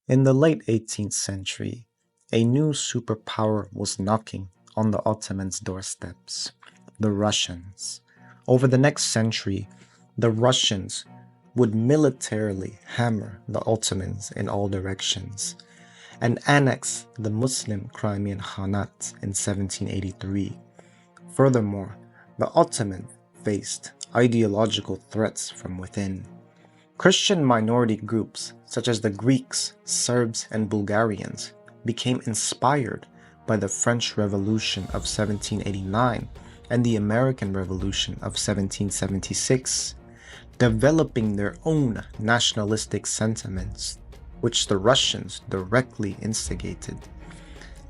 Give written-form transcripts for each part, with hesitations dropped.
In the late 18th century, a new superpower was knocking on the Ottomans' doorsteps: the Russians. Over the next century, the Russians would militarily hammer the Ottomans in all directions and annex the Muslim Crimean Khanate in 1783. Furthermore, the Ottomans faced ideological threats from within. Christian minority groups such as the Greeks, Serbs, and Bulgarians became inspired by the French Revolution of 1789 and the American Revolution of 1776, developing their own nationalistic sentiments, which the Russians directly instigated.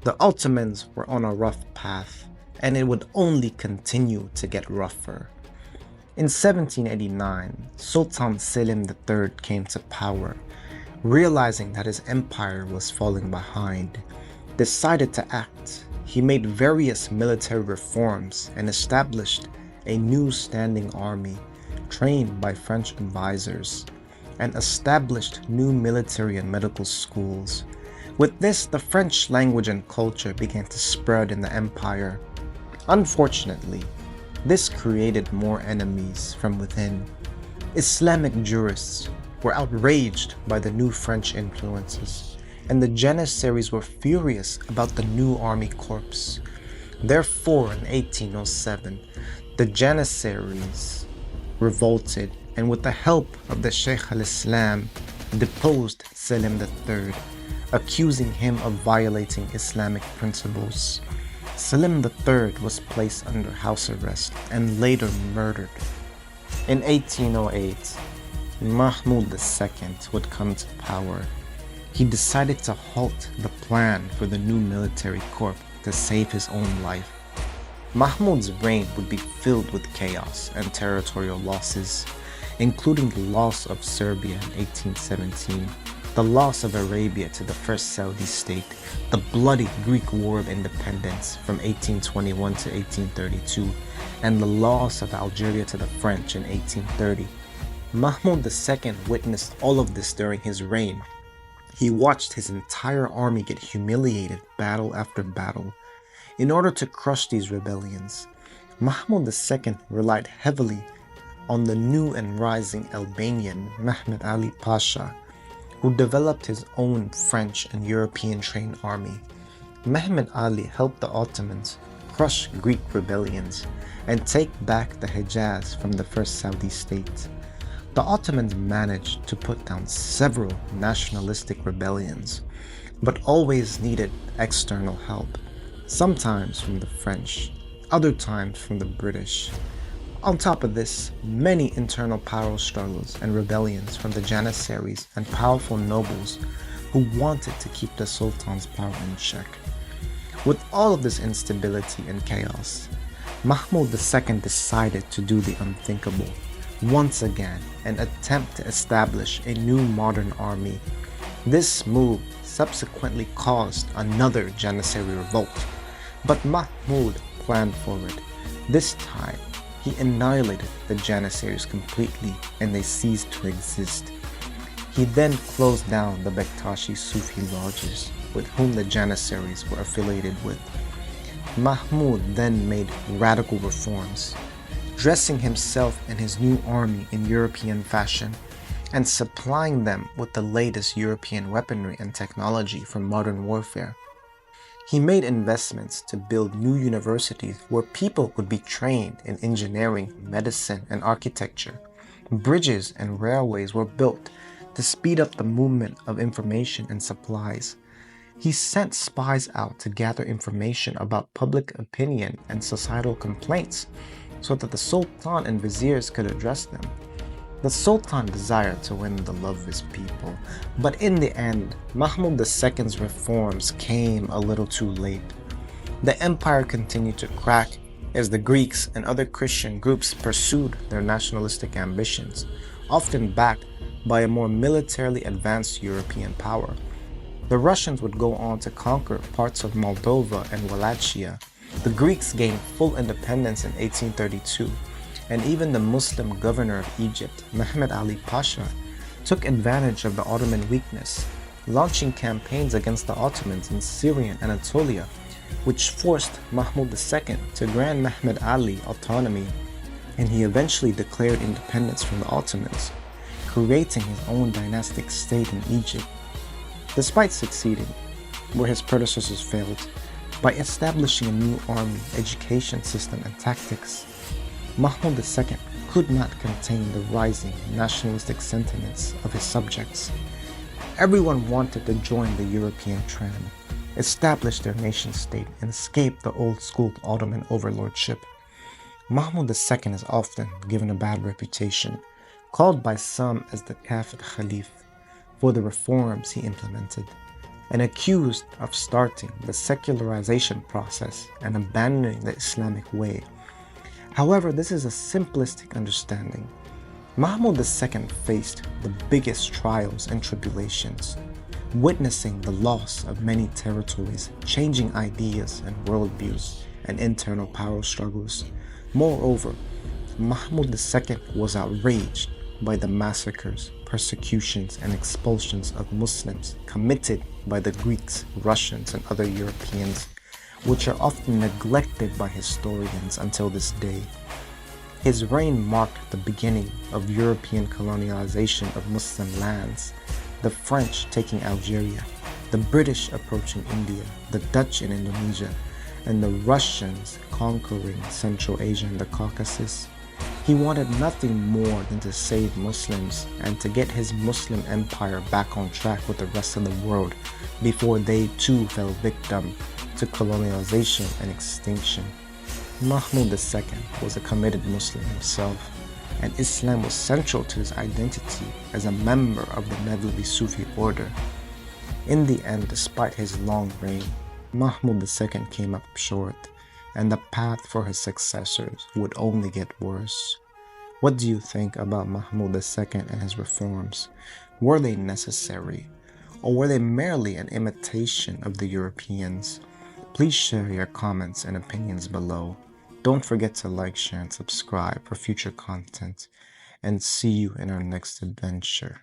The Ottomans were on a rough path, and it would only continue to get rougher. In 1789, Sultan Selim III came to power, realizing that his empire was falling behind. Decided to act, he made various military reforms and established a new standing army, trained by French advisors, and established new military and medical schools. With this, the French language and culture began to spread in the empire. Unfortunately, this created more enemies from within. Islamic jurists were outraged by the new French influences, and the Janissaries were furious about the new army corps. Therefore, in 1807, the Janissaries revolted, and with the help of the Sheikh al-Islam, deposed Selim III, accusing him of violating Islamic principles. Selim III was placed under house arrest and later murdered. In 1808, Mahmud II would come to power. He decided to halt the plan for the new military corps to save his own life. Mahmud's reign would be filled with chaos and territorial losses, including the loss of Serbia in 1817, the loss of Arabia to the First Saudi state, the bloody Greek War of Independence from 1821 to 1832, and the loss of Algeria to the French in 1830. Mahmud II witnessed all of this during his reign. He watched his entire army get humiliated battle after battle. In order to crush these rebellions, Mahmud II relied heavily on the new and rising Albanian Mehmed Ali Pasha, who developed his own French and European-trained army. Mehmed Ali helped the Ottomans crush Greek rebellions and take back the Hejaz from the First Saudi state. The Ottomans managed to put down several nationalistic rebellions, but always needed external help, sometimes from the French, other times from the British. On top of this, many internal power struggles and rebellions from the Janissaries and powerful nobles who wanted to keep the Sultan's power in check. With all of this instability and chaos, Mahmud II decided to do the unthinkable once again and attempt to establish a new modern army. This move subsequently caused another Janissary revolt, but Mahmud planned for it. This time, he annihilated the Janissaries completely and they ceased to exist. He then closed down the Bektashi Sufi lodges with whom the Janissaries were affiliated with. Mahmud then made radical reforms, dressing himself and his new army in European fashion and supplying them with the latest European weaponry and technology for modern warfare. He made investments to build new universities where people would be trained in engineering, medicine, and architecture. Bridges and railways were built to speed up the movement of information and supplies. He sent spies out to gather information about public opinion and societal complaints so that the Sultan and viziers could address them. The Sultan desired to win the love of his people, but in the end, Mahmud II's reforms came a little too late. The empire continued to crack as the Greeks and other Christian groups pursued their nationalistic ambitions, often backed by a more militarily advanced European power. The Russians would go on to conquer parts of Moldova and Wallachia. The Greeks gained full independence in 1832. And even the Muslim governor of Egypt, Mehmed Ali Pasha, took advantage of the Ottoman weakness launching campaigns against the Ottomans in Syria and Anatolia, which forced Mahmud II to grant Mehmed Ali autonomy, and he eventually declared independence from the Ottomans, creating his own dynastic state in Egypt. Despite succeeding, where his predecessors failed, by establishing a new army, education system, and tactics, Mahmud II could not contain the rising nationalistic sentiments of his subjects. Everyone wanted to join the European trend, establish their nation-state, and escape the old-school Ottoman overlordship. Mahmud II is often given a bad reputation, called by some as the Kafir Khalifa, for the reforms he implemented, and accused of starting the secularization process and abandoning the Islamic way. However, this is a simplistic understanding. Mahmud II faced the biggest trials and tribulations, witnessing the loss of many territories, changing ideas and worldviews, and internal power struggles. Moreover, Mahmud II was outraged by the massacres, persecutions, and expulsions of Muslims committed by the Greeks, Russians, and other Europeans, which are often neglected by historians until this day. His reign marked the beginning of European colonialization of Muslim lands, the French taking Algeria, the British approaching India, the Dutch in Indonesia, and the Russians conquering Central Asia and the Caucasus. He wanted nothing more than to save Muslims and to get his Muslim empire back on track with the rest of the world before they too fell victim to colonialization and extinction. Mahmud II was a committed Muslim himself, and Islam was central to his identity as a member of the Mevlevi Sufi order. In the end, despite his long reign, Mahmud II came up short, and the path for his successors would only get worse. What do you think about Mahmud II and his reforms? Were they necessary, or were they merely an imitation of the Europeans? Please share your comments and opinions below. Don't forget to like, share, and subscribe for future content, and see you in our next adventure.